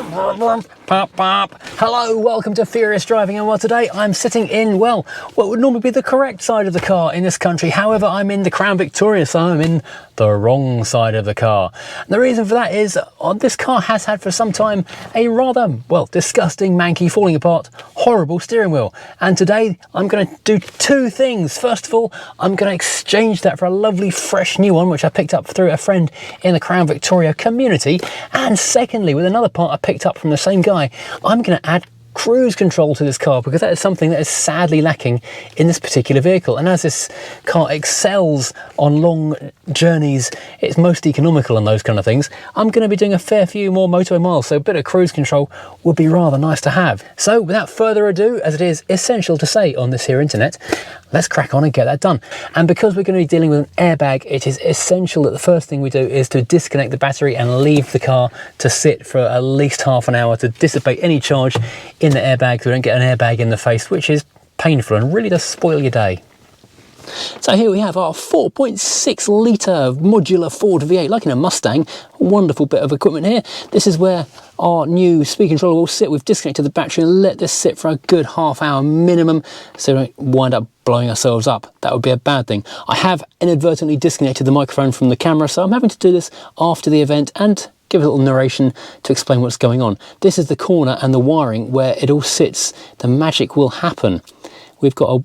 Pop, pop. Hello, welcome to Furious Driving, and well, today I'm sitting in, well, what would normally be the correct side of the car in this country. However, I'm in the Crown Victoria, so I'm in the wrong side of the car. And the reason for that is this car has had for some time a rather, well, disgusting, manky, falling apart, horrible steering wheel. And today I'm going to do two things. First of all, I'm going to exchange that for a lovely fresh new one, which I picked up through a friend in the Crown Victoria community. And secondly, with another part I picked up from the same guy, I'm going to add cruise control to this car, because that is something that is sadly lacking in this particular vehicle. And as this car excels on long journeys, it's most economical and those kind of things, I'm going to be doing a fair few more motorway miles, so a bit of cruise control would be rather nice to have. So without further ado, as it is essential to say on this here internet, let's crack on and get that done. And because we're going to be dealing with an airbag, it is essential that the first thing we do is to disconnect the battery and leave the car to sit for at least half an hour to dissipate any charge in the airbag, so we don't get an airbag in the face, which is painful and really does spoil your day. So here we have our 4.6 litre modular Ford V8, like in a Mustang. Wonderful bit of equipment here. This is where our new speed controller will sit. We've disconnected the battery and let this sit for a good half hour minimum, so we don't wind up blowing ourselves up. That would be a bad thing. I have inadvertently disconnected the microphone from the camera, so I'm having to do this after the event and give a little narration to explain what's going on. This is the corner and the wiring where it all sits. The magic will happen. We've got a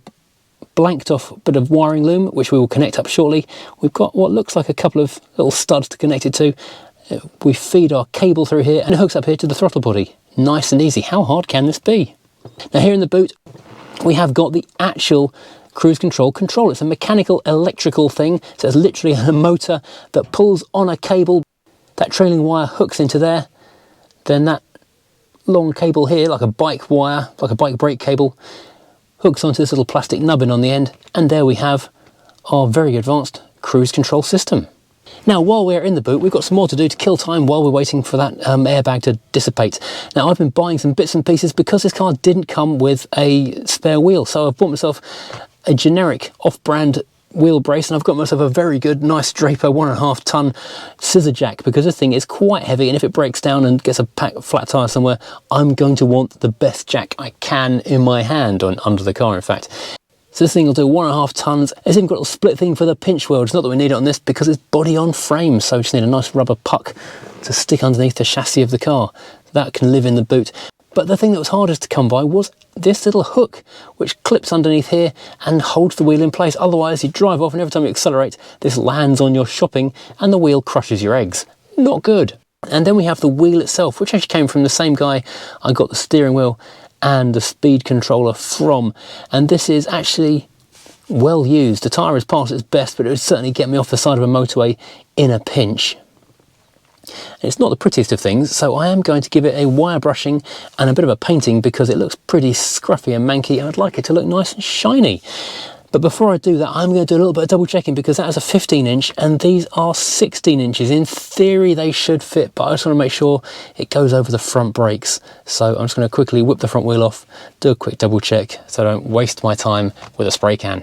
blanked off bit of wiring loom, which we will connect up shortly. We've got what looks like a couple of little studs to connect it to. We feed our cable through here and it hooks up here to the throttle body. Nice and easy. How hard can this be? Now here in the boot, we have got the actual cruise control control. It's a mechanical electrical thing. So it's literally a motor that pulls on a cable. That trailing wire hooks into there. Then that long cable here, like a bike wire, like a bike brake cable, hooks onto this little plastic nubbin on the end, and there we have our very advanced cruise control system. Now, while we're in the boot, we've got some more to do to kill time while we're waiting for that airbag to dissipate. Now, I've been buying some bits and pieces because this car didn't come with a spare wheel, so I've bought myself a generic off-brand wheel brace, and I've got myself a very good, nice Draper 1.5 ton scissor jack, because this thing is quite heavy, and if it breaks down and gets a flat tire somewhere, I'm going to want the best jack I can in my hand, or under the car in fact. So this thing will do 1.5 tons. It's even got a little split thing for the pinch weld. It's not that we need it on this because it's body on frame, so we just need a nice rubber puck to stick underneath the chassis of the car. That can live in the boot. But the thing that was hardest to come by was this little hook, which clips underneath here and holds the wheel in place. Otherwise, you drive off and every time you accelerate, this lands on your shopping and the wheel crushes your eggs. Not good. And then we have the wheel itself, which actually came from the same guy I got the steering wheel and the speed controller from. And this is actually well used. The tyre is past its best, but it would certainly get me off the side of a motorway in a pinch. It's not the prettiest of things, so I am going to give it a wire brushing and a bit of a painting because it looks pretty scruffy and manky, and I'd like it to look nice and shiny. But before I do that, I'm going to do a little bit of double checking, because that is a 15 inch and these are 16 inches. In theory they should fit, but I just want to make sure it goes over the front brakes. So I'm just going to quickly whip the front wheel off, do a quick double check so I don't waste my time with a spray can.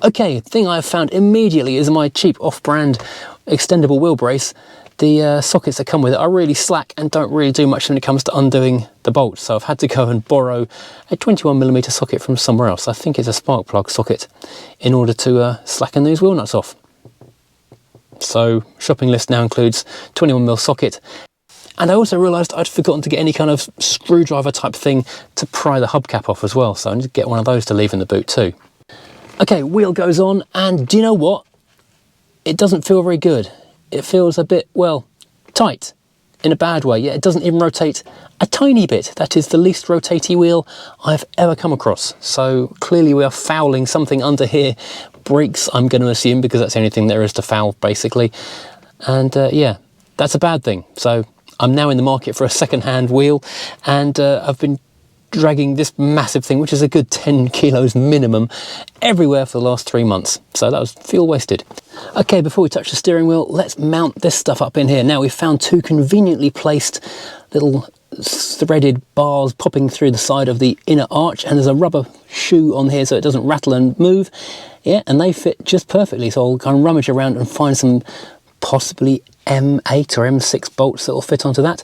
Okay, the thing I've found immediately is my cheap off-brand extendable wheel brace. The sockets that come with it are really slack and don't really do much when it comes to undoing the bolts. So I've had to go and borrow a 21mm socket from somewhere else. I think it's a spark plug socket, in order to slacken these wheel nuts off. So shopping list now includes 21mm socket. And I also realised I'd forgotten to get any kind of screwdriver type thing to pry the hubcap off as well. So I need to get one of those to leave in the boot too. Okay, wheel goes on, and do you know what? It doesn't feel very good. It feels a bit, well, tight in a bad way. Yeah, it doesn't even rotate a tiny bit. That is the least rotatey wheel I've ever come across. So clearly we are fouling something under here. Brakes, I'm going to assume, because that's the only thing there is to foul, basically. And yeah, that's a bad thing. So I'm now in the market for a second-hand wheel, and I've been dragging this massive thing, which is a good 10 kilos minimum, everywhere for the last 3 months. So that was fuel wasted. Okay, before we touch the steering wheel, let's mount this stuff up in here. Now we've found two conveniently placed little threaded bars popping through the side of the inner arch, and there's a rubber shoe on here so it doesn't rattle and move. Yeah, and they fit just perfectly. So I'll kind of rummage around and find some possibly M8 or M6 bolts that will fit onto that.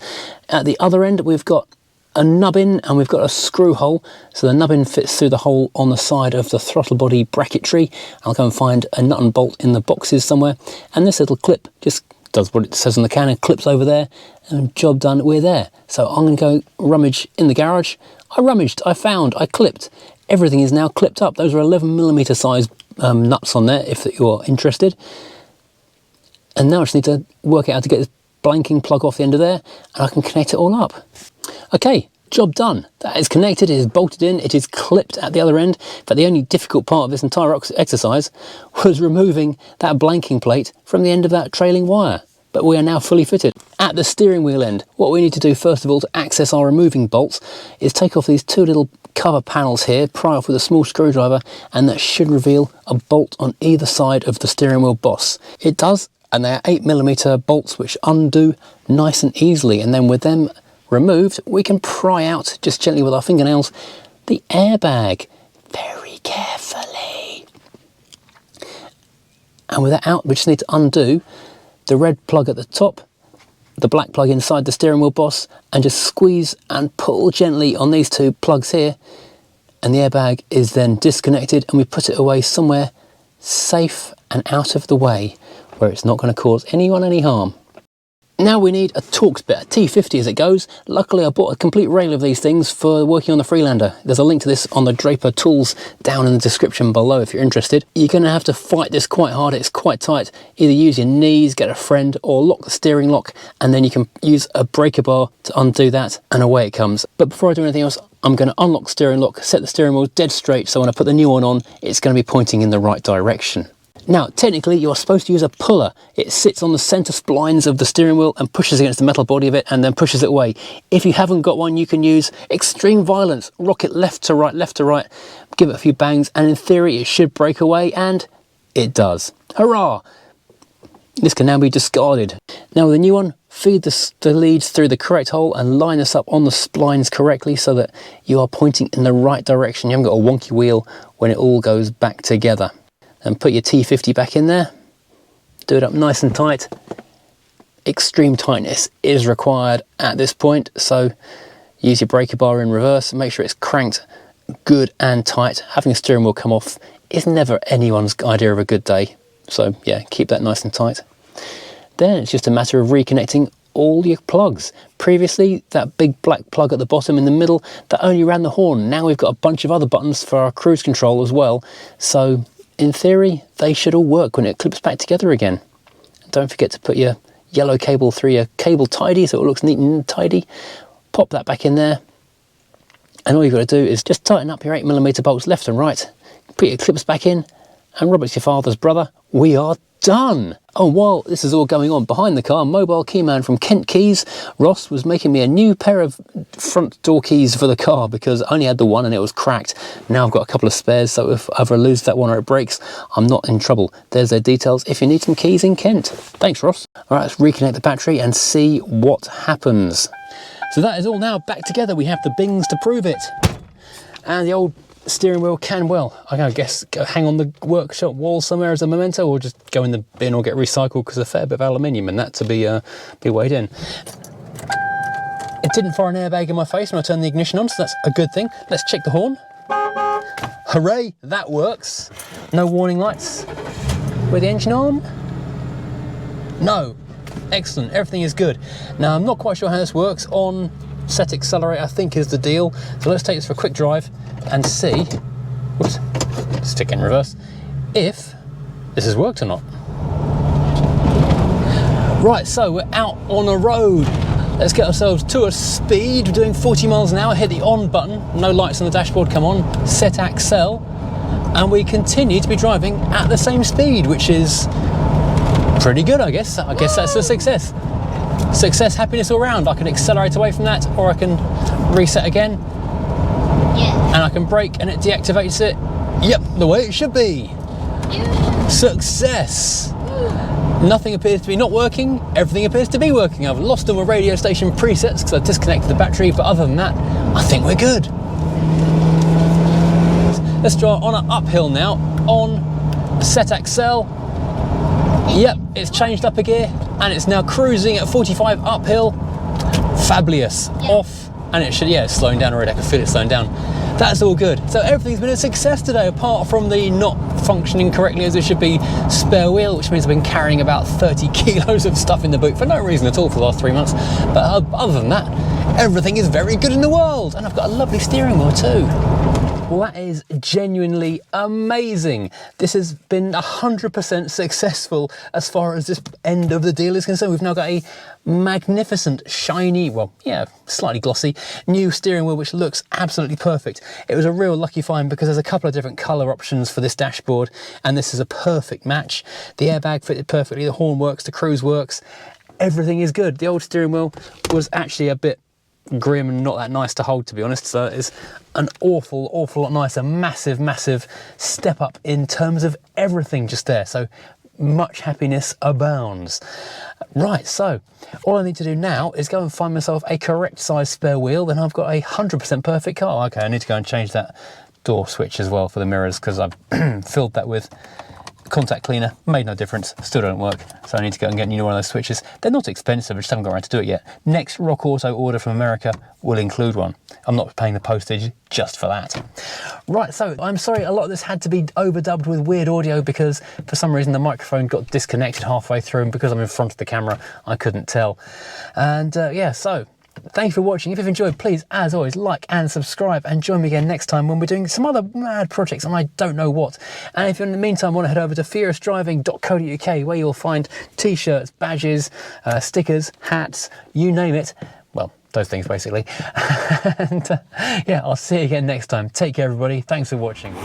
At the other end, we've got a nubbin and we've got a screw hole, so the nubbin fits through the hole on the side of the throttle body bracketry. I'll go and find a nut and bolt in the boxes somewhere, and this little clip just does what it says on the can and clips over there, and job done, we're there. So I'm going to go rummage in the garage. I rummaged, I found, I clipped. Everything is now clipped up. Those are 11mm size nuts on there if you're interested. And now I just need to work out how to get this blanking plug off the end of there, and I can connect it all up. Okay, job done. That is connected, it is bolted in, it is clipped at the other end. But the only difficult part of this entire exercise was removing that blanking plate from the end of that trailing wire. But we are now fully fitted. At the steering wheel end, what we need to do first of all to access our removing bolts is take off these two little cover panels here, pry off with a small screwdriver, and that should reveal a bolt on either side of the steering wheel boss. It does, and they are 8mm bolts which undo nice and easily, and then with them removed we can pry out just gently with our fingernails the airbag very carefully. And with that out, we just need to undo the red plug at the top, the black plug inside the steering wheel boss, and just squeeze and pull gently on these two plugs here, and the airbag is then disconnected, and we put it away somewhere safe and out of the way where it's not going to cause anyone any harm. Now we need a Torx bit, a T50 as it goes. Luckily I bought a complete rail of these things for working on the Freelander. There's a link to this on the Draper tools down in the description below if you're interested. You're going to have to fight this quite hard, it's quite tight. Either use your knees, get a friend, or lock the steering lock, and then you can use a breaker bar to undo that, and away it comes. But before I do anything else, I'm going to unlock the steering lock, set the steering wheel dead straight, so when I put the new one on, it's going to be pointing in the right direction. Now, technically, you're supposed to use a puller. It sits on the centre splines of the steering wheel and pushes against the metal body of it and then pushes it away. If you haven't got one, you can use extreme violence. Rock it left to right, give it a few bangs, and in theory, it should break away, and it does. Hurrah! This can now be discarded. Now with the new one, feed the leads through the correct hole and line this up on the splines correctly so that you are pointing in the right direction. You haven't got a wonky wheel when it all goes back together. And put your T50 back in there, do it up nice and tight. Extreme tightness is required at this point, so use your breaker bar in reverse, make sure it's cranked good and tight. Having a steering wheel come off is never anyone's idea of a good day, so yeah, keep that nice and tight. Then it's just a matter of reconnecting all your plugs. Previously, that big black plug at the bottom in the middle, that only ran the horn. Now we've got a bunch of other buttons for our cruise control as well, so in theory, they should all work when it clips back together again. Don't forget to put your yellow cable through your cable tidy so it looks neat and tidy. Pop that back in there. And all you've got to do is just tighten up your 8mm bolts left and right. Put your clips back in, and Robert's your father's brother. We are done! Oh, while this is all going on, behind the car, mobile keyman from Kent Keys, Ross was making me a new pair of front door keys for the car because I only had the one and it was cracked. Now I've got a couple of spares, so if I ever lose that one or it breaks, I'm not in trouble. There's their details if you need some keys in Kent. Thanks, Ross. All right, let's reconnect the battery and see what happens. So that is all now back together. We have the bings to prove it. And the old steering wheel can, well, I guess hang on the workshop wall somewhere as a memento, or just go in the bin or get recycled because a fair bit of aluminium and that to be weighed in. It didn't fire an airbag in my face when I turned the ignition on, so that's a good thing. Let's check the horn. Hooray, that works. No warning lights with the engine on. No, excellent, everything is good. Now I'm not quite sure how this works. On set accelerate, I think, is the deal. So let's take this for a quick drive and see, whoops, stick in reverse, if this has worked or not. Right, so we're out on a road. Let's get ourselves to a speed. We're doing 40 miles an hour, hit the on button, no lights on the dashboard come on, set accel, and we continue to be driving at the same speed, which is pretty good, I guess. I guess that's a success. Success, happiness all round. I can accelerate away from that, or I can reset again. Yeah. And I can brake and it deactivates it. Yep, the way it should be. Yeah. Success. Nothing appears to be not working, everything appears to be working. I've lost all my radio station presets because I disconnected the battery, but other than that, I think we're good. Let's drive on an uphill now, on set accel. Yep, it's changed up a gear and it's now cruising at 45 uphill. Fabulous. Off, and it should, yeah, it's slowing down already. I can feel it slowing down. That's all good. So everything's been a success today, apart from the not functioning correctly as it should be spare wheel, which means I've been carrying about 30 kilos of stuff in the boot for no reason at all for the last 3 months. But other than that, everything is very good in the world, and I've got a lovely steering wheel too. Well, that is genuinely amazing. This has been 100% successful as far as this end of the deal is concerned. We've now got a magnificent, shiny, well, yeah, slightly glossy, new steering wheel, which looks absolutely perfect. It was a real lucky find because there's a couple of different colour options for this dashboard, and this is a perfect match. The airbag fitted perfectly, the horn works, the cruise works, everything is good. The old steering wheel was actually a bit grim and not that nice to hold, to be honest, so it's an awful lot nicer. Massive step up in terms of everything just there, so much happiness abounds. Right, so all I need to do now is go and find myself a correct size spare wheel, then I've got a 100% perfect car. Okay, I need to go and change that door switch as well for the mirrors because I've filled that with contact cleaner, made no difference, still don't work, so I need to go and get a new one of those switches. They're not expensive, I just haven't got around to do it yet. Next Rock Auto order from America will include one. I'm not paying the postage just for that. Right, so I'm sorry a lot of this had to be overdubbed with weird audio because for some reason the microphone got disconnected halfway through, and because I'm in front of the camera I couldn't tell. And yeah, so thank you for watching. If you've enjoyed, please, as always, like and subscribe, and join me again next time when we're doing some other mad projects and I don't know what. And if you in the meantime want to head over to fearlessdriving.co.uk, where you'll find t-shirts, badges, stickers, hats, you name it. Well, those things basically. And yeah, I'll see you again next time. Take care, everybody. Thanks for watching.